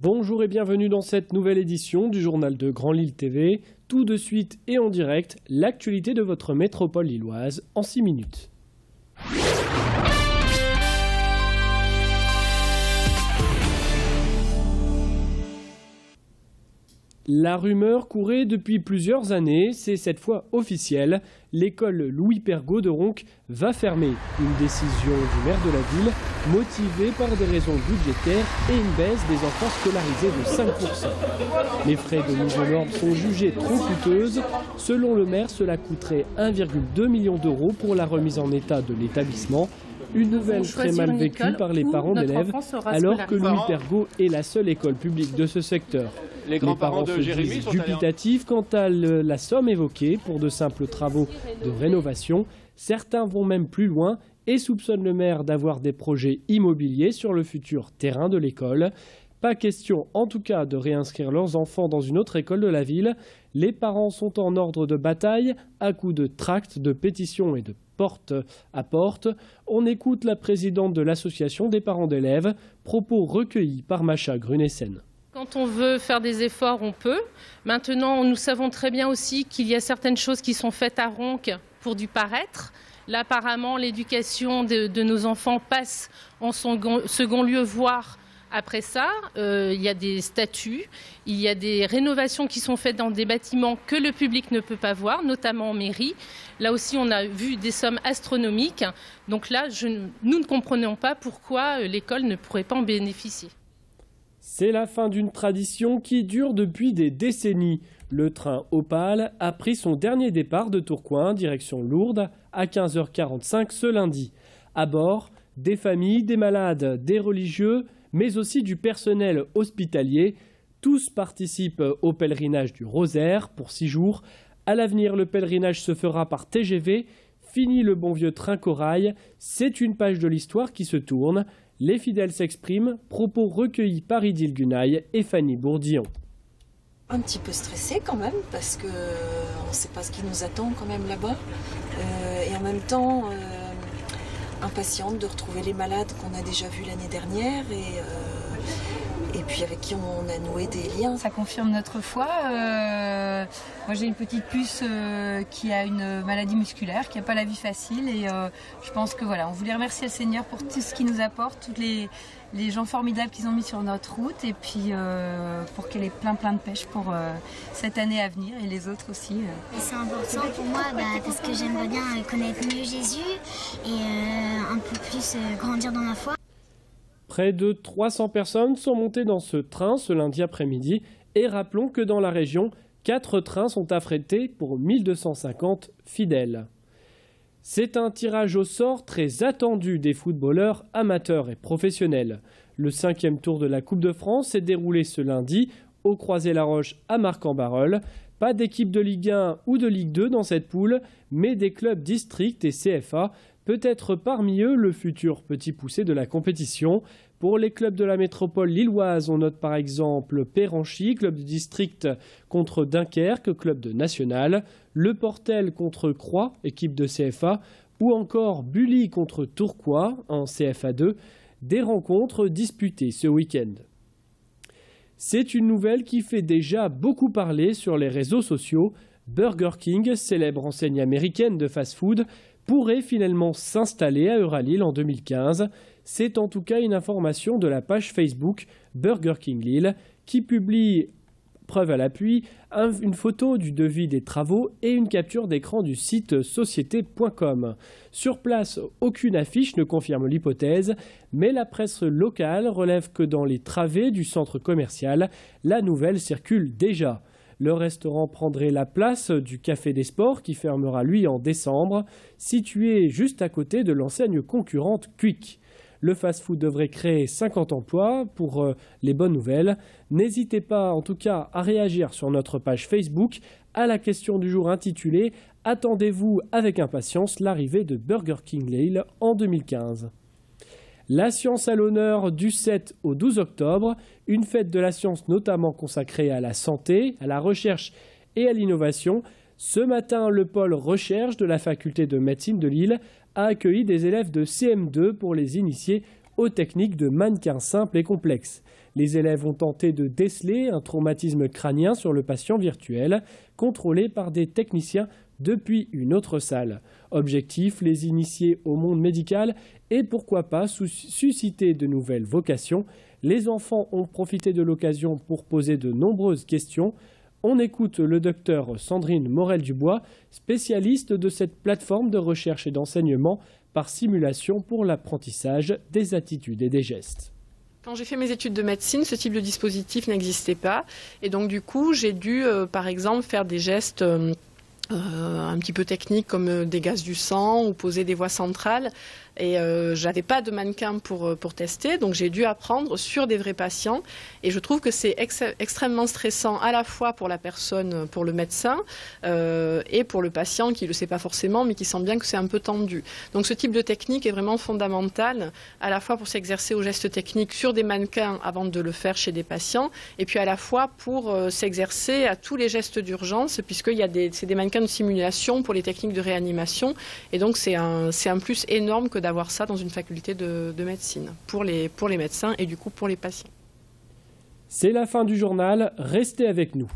Bonjour et bienvenue dans cette nouvelle édition du journal de Grand Lille TV. Tout de suite et en direct, l'actualité de votre métropole lilloise en 6 minutes. La rumeur courait depuis plusieurs années, c'est cette fois officiel. L'école Louis Pergaud de Ronques va fermer. Une décision du maire de la ville, motivée par des raisons budgétaires et une baisse des enfants scolarisés de 5%. Les frais de mise aux normes sont jugés trop coûteuses. Selon le maire, cela coûterait 1,2 million d'euros pour la remise en état de l'établissement. Une nouvelle très mal vécue par les parents d'élèves, alors que Louis Pergaud est la seule école publique de ce secteur. Les parents se disent dubitatifs quant à la somme évoquée pour de simples travaux de rénovation. Certains vont même plus loin et soupçonnent le maire d'avoir des projets immobiliers sur le futur terrain de l'école. Pas question en tout cas de réinscrire leurs enfants dans une autre école de la ville. Les parents sont en ordre de bataille à coups de tracts, de pétitions et de porte à porte. On écoute la présidente de l'association des parents d'élèves, propos recueillis par Macha Grunessen. Quand on veut faire des efforts, on peut. Maintenant, nous savons très bien aussi qu'il y a certaines choses qui sont faites à Ronques pour du paraître. Là, apparemment, l'éducation de nos enfants passe en second lieu, voire après ça. Il y a des statuts, il y a des rénovations qui sont faites dans des bâtiments que le public ne peut pas voir, notamment en mairie. Là aussi, on a vu des sommes astronomiques. Donc là, nous ne comprenons pas pourquoi l'école ne pourrait pas en bénéficier. C'est la fin d'une tradition qui dure depuis des décennies. Le train Opale a pris son dernier départ de Tourcoing, direction Lourdes, à 15h45 ce lundi. À bord, des familles, des malades, des religieux, mais aussi du personnel hospitalier. Tous participent au pèlerinage du Rosaire pour 6 jours. À l'avenir, le pèlerinage se fera par TGV. Fini le bon vieux train corail. C'est une page de l'histoire qui se tourne. Les fidèles s'expriment, propos recueillis par Idil Gunaï et Fanny Bourdillon. Un petit peu stressé quand même, parce qu'on ne sait pas ce qui nous attend quand même là-bas. Et en même temps, impatiente de retrouver les malades qu'on a déjà vus l'année dernière et puis avec qui on a noué des liens. Ça confirme notre foi. Moi j'ai une petite puce qui a une maladie musculaire, qui n'a pas la vie facile et je pense que voilà, on voulait remercier le Seigneur pour tout ce qu'il nous apporte, tous les gens formidables qu'ils ont mis sur notre route et puis pour qu'elle ait plein de pêche pour cette année à venir et les autres aussi. C'est important pour moi parce que j'aimerais bien connaître mieux Jésus et un peu plus grandir dans ma foi. Près de 300 personnes sont montées dans ce train ce lundi après-midi et rappelons que dans la région, 4 trains sont affrétés pour 1250 fidèles. C'est un tirage au sort très attendu des footballeurs amateurs et professionnels. Le 5e tour de la Coupe de France s'est déroulé ce lundi au Croisé-la-Roche à Marcq-en-Barœul. Pas d'équipe de Ligue 1 ou de Ligue 2 dans cette poule, mais des clubs districts et CFA. Peut-être parmi eux le futur petit poussé de la compétition. Pour les clubs de la métropole lilloise, on note par exemple Péranchy, club de district contre Dunkerque, club de national, Le Portel contre Croix, équipe de CFA, ou encore Bully contre Tourcoing en CFA2, des rencontres disputées ce week-end. C'est une nouvelle qui fait déjà beaucoup parler sur les réseaux sociaux. Burger King, célèbre enseigne américaine de fast-food, pourrait finalement s'installer à Euralille en 2015. C'est en tout cas une information de la page Facebook Burger King Lille qui publie, preuve à l'appui, une photo du devis des travaux et une capture d'écran du site société.com. Sur place, aucune affiche ne confirme l'hypothèse, mais la presse locale relève que dans les travées du centre commercial, la nouvelle circule déjà. Le restaurant prendrait la place du Café des Sports qui fermera lui en décembre, situé juste à côté de l'enseigne concurrente Quick. Le fast-food devrait créer 50 emplois pour les bonnes nouvelles. N'hésitez pas en tout cas à réagir sur notre page Facebook à la question du jour intitulée « Attendez-vous avec impatience l'arrivée de Burger King Lille en 2015 ?» La science à l'honneur du 7 au 12 octobre, une fête de la science notamment consacrée à la santé, à la recherche et à l'innovation. Ce matin, le pôle recherche de la faculté de médecine de Lille a accueilli des élèves de CM2 pour les initier aux techniques de mannequins simples et complexes. Les élèves ont tenté de déceler un traumatisme crânien sur le patient virtuel, contrôlé par des techniciens depuis une autre salle. Objectif, les initier au monde médical et pourquoi pas susciter de nouvelles vocations. Les enfants ont profité de l'occasion pour poser de nombreuses questions. On écoute le docteur Sandrine Morel-Dubois, spécialiste de cette plateforme de recherche et d'enseignement par simulation pour l'apprentissage des attitudes et des gestes. Quand j'ai fait mes études de médecine, ce type de dispositif n'existait pas. Et donc du coup, j'ai dû, par exemple, faire des gestes un petit peu techniques comme des gaz du sang ou poser des voies centrales. Et j'avais pas de mannequin pour tester, donc j'ai dû apprendre sur des vrais patients. Et je trouve que c'est extrêmement stressant à la fois pour la personne, pour le médecin, et pour le patient qui le sait pas forcément, mais qui sent bien que c'est un peu tendu. Donc ce type de technique est vraiment fondamental, à la fois pour s'exercer aux gestes techniques sur des mannequins avant de le faire chez des patients, et puis à la fois pour s'exercer à tous les gestes d'urgence, puisqu'il y a c'est des mannequins de simulation pour les techniques de réanimation. Et donc c'est un plus énorme que d'avoir ça dans une faculté de médecine, pour les médecins et du coup pour les patients. C'est la fin du journal, restez avec nous.